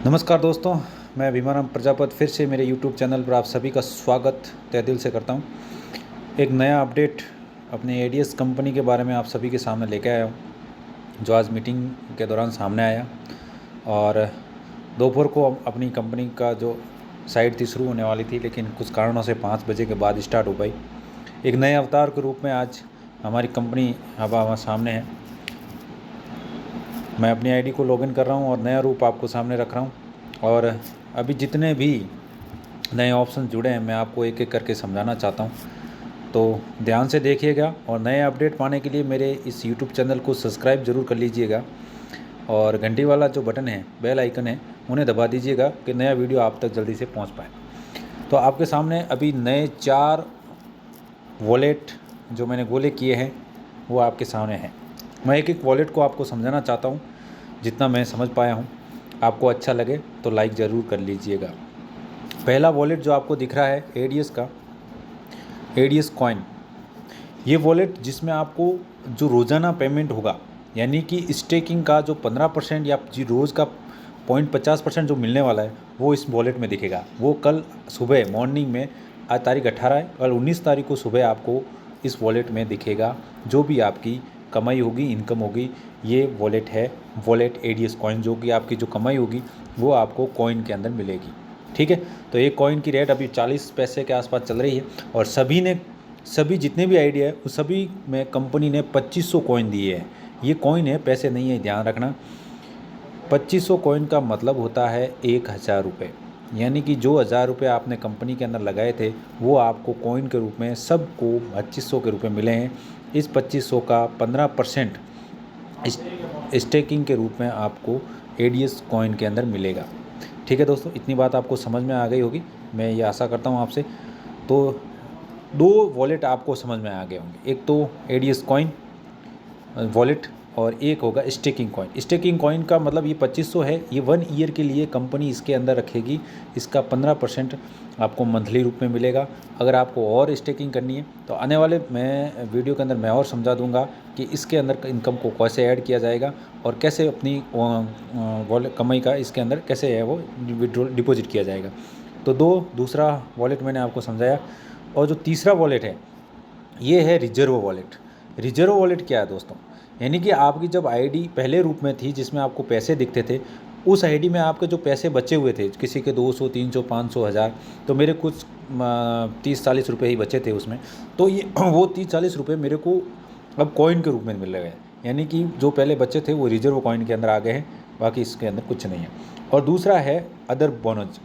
नमस्कार दोस्तों, मैं भीमाराम प्रजापत फिर से मेरे YouTube चैनल पर आप सभी का स्वागत तहे दिल से करता हूं। एक नया अपडेट अपने एडीएस कंपनी के बारे में आप सभी के सामने लेके आया हूं, जो आज मीटिंग के दौरान सामने आया। और दोपहर को अपनी कंपनी का जो साइट थी शुरू होने वाली थी, लेकिन कुछ कारणों से 5 बजे के बाद स्टार्ट हो पाई। एक नए अवतार के रूप में आज हमारी कंपनी अब हमारे सामने है। मैं अपनी आईडी को लॉगिन कर रहा हूं और नया रूप आपको सामने रख रहा हूं। और अभी जितने भी नए ऑप्शन जुड़े हैं मैं आपको एक एक करके समझाना चाहता हूं, तो ध्यान से देखिएगा। और नए अपडेट पाने के लिए मेरे इस यूट्यूब चैनल को सब्सक्राइब ज़रूर कर लीजिएगा और घंटी वाला जो बटन है, बेल आइकन है, उन्हें दबा दीजिएगा कि नया वीडियो आप तक जल्दी से पहुँच पाए। तो आपके सामने अभी नए 4 वॉलेट जो मैंने गोले किए हैं वो आपके सामने हैं। मैं एक एक वॉलेट को आपको समझाना चाहता हूँ, जितना मैं समझ पाया हूँ। आपको अच्छा लगे तो लाइक ज़रूर कर लीजिएगा। पहला वॉलेट जो आपको दिख रहा है एडीएस का, एडीएस कॉइन। ये वॉलेट जिसमें आपको जो रोज़ाना पेमेंट होगा, यानी कि स्टेकिंग का जो 15% या रोज़ का 0.50% जो मिलने वाला है, वो इस वॉलेट में दिखेगा। वो कल सुबह मॉर्निंग में, आज तारीख 18 है, कल 19 तारीख को सुबह आपको इस वॉलेट में दिखेगा। जो भी आपकी कमाई होगी, इनकम होगी, ये वॉलेट है, वॉलेट एडीएस कॉइन। जो कि आपकी जो कमाई होगी वो आपको कॉइन के अंदर मिलेगी। ठीक है, तो एक कॉइन की रेट अभी 40 पैसे के आसपास चल रही है। और सभी जितने भी आईडी है उस सभी में कंपनी ने 2500 कॉइन दिए हैं। ये कॉइन है, पैसे नहीं है, ध्यान रखना। 2500 कॉइन का मतलब होता है 1000 रुपये। यानी कि जो 1000 रुपये आपने कंपनी के अंदर लगाए थे वो आपको कॉइन के रूप में सबको 2500 के रुपये मिले हैं। इस 2500 का 15% स्टेकिंग के रूप में आपको एडीएस कॉइन के अंदर मिलेगा। ठीक है दोस्तों, इतनी बात आपको समझ में आ गई होगी, मैं ये आशा करता हूँ आपसे। तो 2 वॉलेट आपको समझ में आ गए होंगे, एक तो एडीएस कॉइन वॉलेट और एक होगा स्टेकिंग कॉइन। स्टेकिंग कॉइन का मतलब ये 2500 है, ये 1 ईयर के लिए कंपनी इसके अंदर रखेगी। इसका 15% आपको मंथली रूप में मिलेगा। अगर आपको और स्टेकिंग करनी है तो आने वाले मैं वीडियो के अंदर मैं और समझा दूंगा कि इसके अंदर इनकम को कैसे ऐड किया जाएगा और कैसे अपनी कमाई का इसके अंदर कैसे है वो विड्रॉल डिपॉजिट किया जाएगा। तो दूसरा वॉलेट मैंने आपको समझाया। और जो तीसरा वॉलेट है ये है रिजर्व वॉलेट। रिजर्व वॉलेट क्या है दोस्तों? यानी कि आपकी जब आईडी पहले रूप में थी जिसमें आपको पैसे दिखते थे, उस आईडी में आपके जो पैसे बचे हुए थे, किसी के 200, 300, 500, 1000, तो मेरे कुछ 30-40 रुपये ही बचे थे उसमें। तो ये वो 30-40 रुपये मेरे को अब कॉइन के रूप में मिल रहे हैं। यानी कि जो पहले बचे थे वो रिजर्व कॉइन के अंदर आ गए हैं, बाकी इसके अंदर कुछ नहीं है। और दूसरा है अदर बोनस।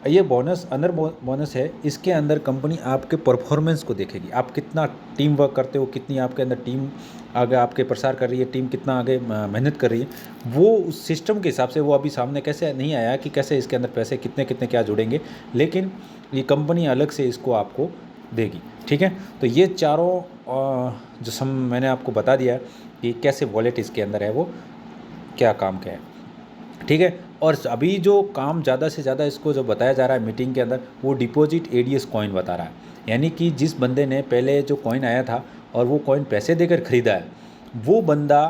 ये बोनस अदर बोनस है। इसके अंदर कंपनी आपके परफॉर्मेंस को देखेगी, आप कितना टीम वर्क करते हो, कितनी आपके अंदर टीम आगे आपके प्रसार कर रही है, टीम कितना आगे मेहनत कर रही है। वो उस सिस्टम के हिसाब से वो अभी सामने कैसे नहीं आया कि कैसे इसके अंदर पैसे कितने कितने क्या जुड़ेंगे, लेकिन ये कंपनी अलग से इसको आपको देगी। ठीक है, तो ये चारों जो मैंने आपको बता दिया कि कैसे वॉलेट इसके अंदर है, वो क्या काम का है। ठीक है, और अभी जो काम ज़्यादा से ज़्यादा इसको जो बताया जा रहा है मीटिंग के अंदर, वो डिपॉजिट एडीएस कॉइन बता रहा है। यानी कि जिस बंदे ने पहले जो कॉइन आया था और वो कॉइन पैसे देकर ख़रीदा है, वो बंदा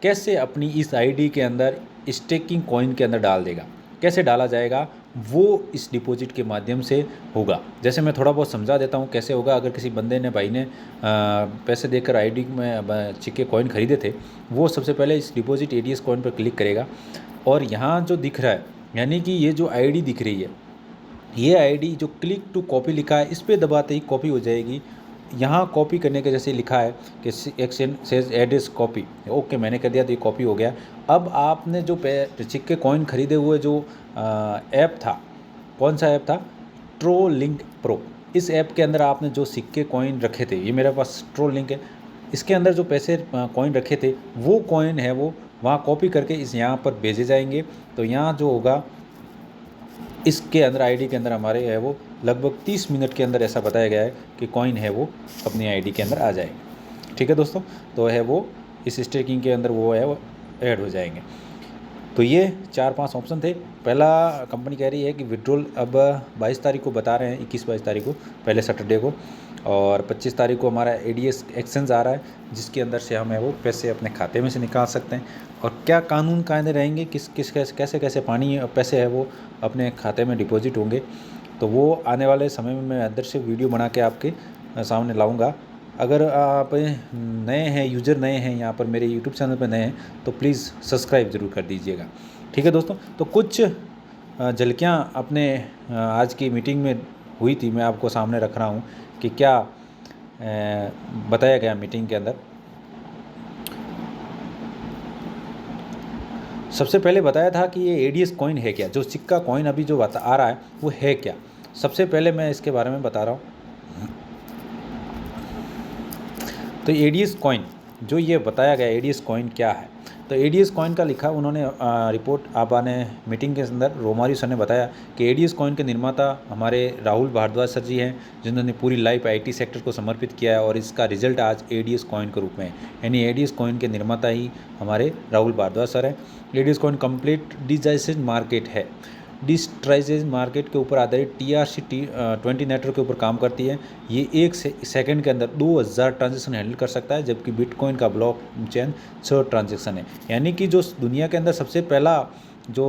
कैसे अपनी इस आईडी के अंदर स्टेकिंग कॉइन के अंदर डाल देगा, कैसे डाला जाएगा, वो इस डिपॉजिट के माध्यम से होगा। जैसे मैं थोड़ा बहुत समझा देता हूँ कैसे होगा। अगर किसी बंदे ने, भाई ने पैसे देकर आईडी में चिक्के कॉइन ख़रीदे थे, वो सबसे पहले इस डिपॉजिट एडीएस कॉइन पर क्लिक करेगा। और यहाँ जो दिख रहा है, यानी कि ये जो आईडी दिख रही है, ये आईडी जो क्लिक टू कॉपी लिखा है, इस पर दबाते ही कॉपी हो जाएगी। यहाँ कॉपी करने के जैसे लिखा है कि exchange says address copy, okay मैंने कर दिया तो ये कॉपी हो गया। अब आपने जो सिक्के कॉइन खरीदे हुए जो ऐप था, कौन सा ऐप था? ट्रो लिंक प्रो। इस ऐप के अंदर आपने जो सिक्के कॉइन रखे थे, ये मेरे पास ट्रो लिंक है, इसके अंदर जो पैसे कॉइन रखे थे वो कॉइन है वो वहाँ कॉपी करके इस यहाँ पर भेजे जाएंगे। तो यहाँ जो होगा इसके अंदर आईडी के अंदर हमारे है वो लगभग 30 मिनट के अंदर ऐसा बताया गया है कि कॉइन है वो अपनी आईडी के अंदर आ जाएगी। ठीक है दोस्तों, तो है वो इस स्टेकिंग के अंदर वो है वो ऐड हो जाएंगे। तो ये 4-5 ऑप्शन थे। पहला कंपनी कह रही है कि विड्रॉल अब 22 तारीख को बता रहे हैं, 21-22 तारीख को, पहले सैटरडे को। और 25 तारीख को हमारा एडीएस एक्सचेंज आ रहा है, जिसके अंदर से हमें वो पैसे अपने खाते में से निकाल सकते हैं। और क्या कानून कायदे रहेंगे, किस कैसे कैसे पानी पैसे है वो अपने खाते में डिपॉजिट होंगे, तो वो आने वाले समय में मैं अंदर से वीडियो बना के आपके सामने लाऊंगा। अगर आप नए हैं, यूज़र नए हैं यहाँ पर मेरे यूट्यूब चैनल पर नए हैं, तो प्लीज़ सब्सक्राइब ज़रूर कर दीजिएगा। ठीक है दोस्तों, तो कुछ झलकियाँ अपने आज की मीटिंग में हुई थी, मैं आपको सामने रख रहा हूँ कि क्या बताया गया मीटिंग के अंदर। सबसे पहले बताया था कि ये एडीएस कॉइन है क्या, जो सिक्का कॉइन अभी जो आ रहा है वो है क्या। सबसे पहले मैं इसके बारे में बता रहा हूँ। तो एडीएस कॉइन जो ये बताया गया, एडीएस कॉइन क्या है, तो एडीएस कॉइन का लिखा उन्होंने रिपोर्ट आपने मीटिंग के अंदर रोमारी सर ने बताया कि एडीएस कॉइन के निर्माता हमारे राहुल भारद्वाज सर जी हैं, जिन्होंने पूरी लाइफ आईटी सेक्टर को समर्पित किया है, और इसका रिजल्ट आज एडीएस कॉइन के रूप में है। यानी एडीएस कॉइन के निर्माता ही हमारे राहुल भारद्वाज सर हैं। ADS coin complete digitised market है, डिजिटाइज्ड मार्केट के ऊपर आधारित TRC20 नेटवर्क के ऊपर काम करती है। ये एक सेकंड के अंदर 2000 ट्रांजेक्शन हैंडल कर सकता है, जबकि बिटकॉइन का ब्लॉक चेन 100 ट्रांजेक्शन है। यानी कि जो दुनिया के अंदर सबसे पहला जो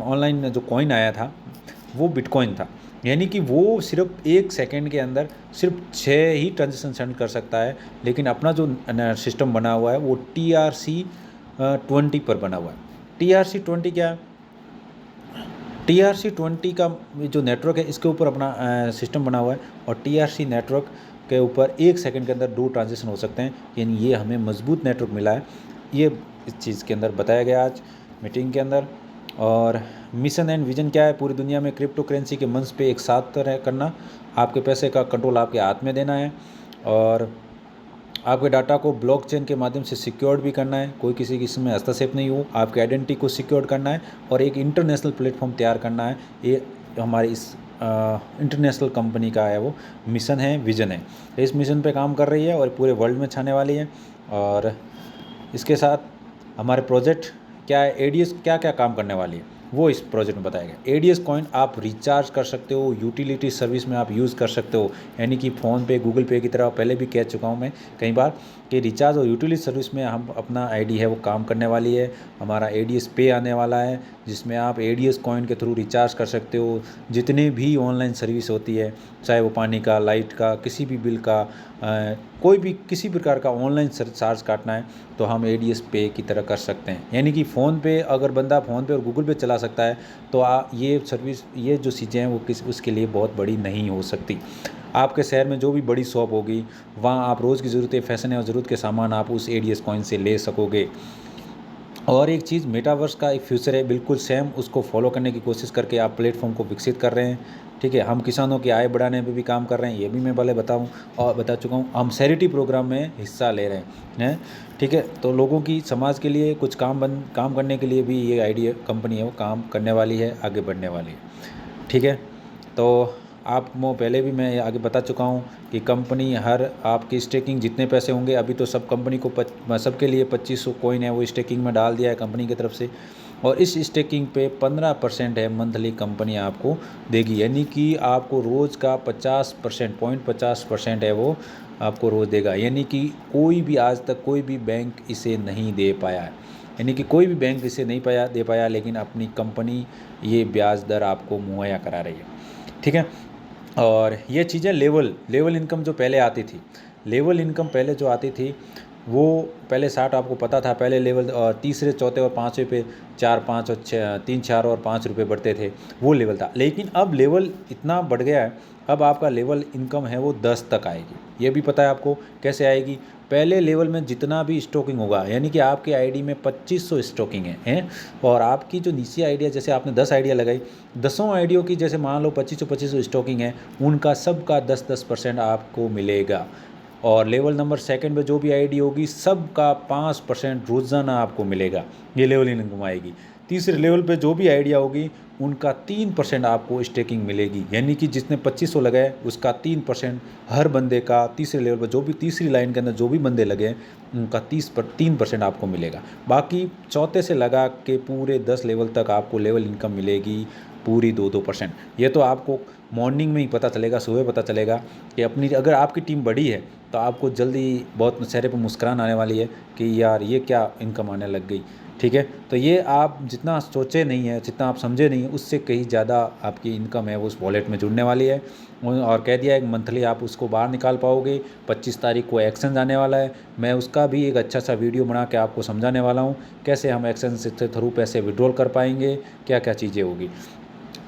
ऑनलाइन जो कॉइन आया था वो बिटकॉइन था। यानी कि वो सिर्फ एक सेकंड के अंदर सिर्फ 6 ही ट्रांजेक्शन सेंड कर सकता है, लेकिन अपना जो सिस्टम बना हुआ है वो TRC20 पर बना हुआ है। TRC20 क्या है? TRC20 का जो नेटवर्क है इसके ऊपर अपना सिस्टम बना हुआ है, और TRC नेटवर्क के ऊपर एक सेकंड के अंदर 2 ट्रांजेक्शन हो सकते हैं। यानी ये हमें मजबूत नेटवर्क मिला है, ये इस चीज़ के अंदर बताया गया आज मीटिंग के अंदर। और मिशन एंड विजन क्या है? पूरी दुनिया में क्रिप्टो करेंसी के मंच पे एक साथ करना, आपके पैसे का कंट्रोल आपके हाथ में देना है, और आपके डाटा को ब्लॉकचेन के माध्यम से सिक्योर्ड भी करना है, कोई किसी किस्म में हस्तक्षेप नहीं हो, आपकी आइडेंटिटी को सिक्योर्ड करना है, और एक इंटरनेशनल प्लेटफॉर्म तैयार करना है। ये हमारी इस इंटरनेशनल कंपनी का है वो मिशन है, विजन है। इस मिशन पे काम कर रही है और पूरे वर्ल्ड में छाने वाली है। और इसके साथ हमारे प्रोजेक्ट क्या है, एडीएस क्या क्या काम करने वाली है वो इस प्रोजेक्ट में बताया गया। एडीएस कॉइन आप रिचार्ज कर सकते हो, यूटिलिटी सर्विस में आप यूज़ कर सकते हो, यानी कि फ़ोन पे, गूगल पे की तरह पहले भी कह चुका हूँ मैं कई बार कि रिचार्ज और यूटिलिटी सर्विस में हम अपना आईडी है वो काम करने वाली है। हमारा एडीएस पे आने वाला है, जिसमें आप एडीएस कॉइन के थ्रू रिचार्ज कर सकते हो। जितने भी ऑनलाइन सर्विस होती है, चाहे वो पानी का, लाइट का, किसी भी बिल का, कोई भी किसी प्रकार का ऑनलाइन चार्ज काटना है तो हम एडीएस पे की तरह कर सकते हैं। यानी कि फ़ोन पे अगर बंदा फ़ोन पे और गूगल पे चला सकता है तो ये सर्विस, ये जो चीज़ें हैं वो उसके लिए बहुत बड़ी नहीं हो सकती। आपके शहर में जो भी बड़ी शॉप होगी वहाँ आप रोज़ की ज़रूरतें, फैशन और ज़रूरत के सामान आप उस एडीएस कॉइन से ले सकोगे। और एक चीज़, मेटावर्स का एक फ्यूचर है, बिल्कुल सेम उसको फॉलो करने की कोशिश करके आप प्लेटफॉर्म को विकसित कर रहे हैं। ठीक है, हम किसानों की आय बढ़ाने पे भी काम कर रहे हैं, ये भी मैं पहले बता चुका हूँ। हम चैरिटी प्रोग्राम में हिस्सा ले रहे हैं। ठीक है, तो लोगों की, समाज के लिए कुछ काम करने के लिए भी ये आईडिया कंपनी है वो काम करने वाली है, आगे बढ़ने वाली है। ठीक है, तो आपको पहले भी मैं आगे बता चुका हूँ कि कंपनी हर आपकी स्टेकिंग जितने पैसे होंगे, अभी तो सब कंपनी को सबके लिए 2500 कॉइन है वो स्टेकिंग में डाल दिया है कंपनी की तरफ से, और इस स्टेकिंग पे 15% है मंथली कंपनी आपको देगी। यानी कि आपको रोज़ का 50% है वो आपको रोज़ देगा। यानी कि कोई भी आज तक कोई भी बैंक इसे नहीं दे पाया है, यानी कि कोई भी बैंक इसे नहीं दे पाया, लेकिन अपनी कंपनी ये ब्याज दर आपको मुहैया करा रही है। ठीक है, और ये चीज़ें लेवल इनकम जो पहले आती थी, लेवल इनकम पहले जो आती थी वो पहले 60 आपको पता था, पहले लेवल तीसरे, चौथे और पाँचवें पे 4, 5 और 6, 3, 4 और 5 रुपये बढ़ते थे, वो लेवल था। लेकिन अब लेवल इतना बढ़ गया है, अब आपका लेवल इनकम है वो 10 तक आएगी। ये भी पता है आपको कैसे आएगी? पहले लेवल में जितना भी स्टॉकिंग होगा, यानी कि आपके आईडी में 2500 स्टॉकिंग है, और आपकी जो नीचे आइडिया, जैसे आपने 10 आइडिया लगाई, 10 आइडियों की जैसे मान लो 2500 स्टॉकिंग है, उनका सबका 10% आपको मिलेगा। और लेवल नंबर सेकंड पे जो भी आईडी होगी सबका 5% रोज़ाना आपको मिलेगा, ये लेवल इनकम आएगी। तीसरे लेवल पे जो भी आइडिया होगी उनका 3% आपको स्टेकिंग मिलेगी, यानी कि जिसने 2500 लगाए उसका 3% हर बंदे का तीसरे लेवल पर जो भी तीसरी लाइन के अंदर जो भी बंदे लगे उनका 3% आपको मिलेगा। बाकी चौथे से लगा के पूरे 10 लेवल तक आपको लेवल इनकम मिलेगी पूरी 2-2%। ये तो आपको मॉर्निंग में ही पता चलेगा, सुबह पता चलेगा कि अपनी अगर आपकी टीम बड़ी है तो आपको जल्दी बहुत चेहरे पर मुस्कुराहट आने वाली है कि यार ये क्या इनकम आने लग गई। ठीक है, तो ये आप जितना सोचे नहीं है, जितना आप समझे नहीं है, उससे कहीं ज़्यादा आपकी इनकम है वो उस वॉलेट में जुड़ने वाली है। और कह दिया है मंथली आप उसको बाहर निकाल पाओगे। 25 तारीख को एक्सचेंज आने वाला है, मैं उसका भी एक अच्छा सा वीडियो बना के आपको समझाने वाला हूँ कैसे हम एक्सचेंज के थ्रू पैसे विड्रॉल कर पाएंगे, क्या क्या चीज़ें होगी।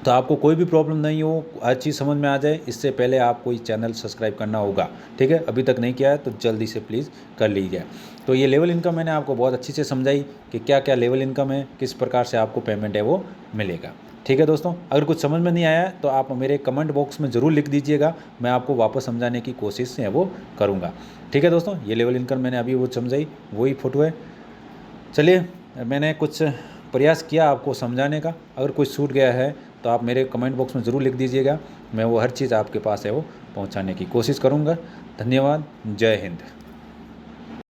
तो आपको कोई भी प्रॉब्लम नहीं हो, हर चीज़ समझ में आ जाए, इससे पहले आपको ये चैनल सब्सक्राइब करना होगा। ठीक है, अभी तक नहीं किया है तो जल्दी से प्लीज़ कर लीजिए। तो ये लेवल इनकम मैंने आपको बहुत अच्छी से समझाई कि क्या क्या लेवल इनकम है, किस प्रकार से आपको पेमेंट है वो मिलेगा। ठीक है दोस्तों, अगर कुछ समझ में नहीं आया तो आप मेरे कमेंट बॉक्स में ज़रूर लिख दीजिएगा, मैं आपको वापस समझाने की कोशिश है वो करूँगा। ठीक है दोस्तों, ये लेवल इनकम मैंने अभी वो समझाई, वही फोटो है। चलिए, मैंने कुछ प्रयास किया आपको समझाने का, अगर कुछ छूट गया है तो आप मेरे कमेंट बॉक्स में ज़रूर लिख दीजिएगा, मैं वो हर चीज़ आपके पास है वो पहुंचाने की कोशिश करूंगा। धन्यवाद, जय हिंद।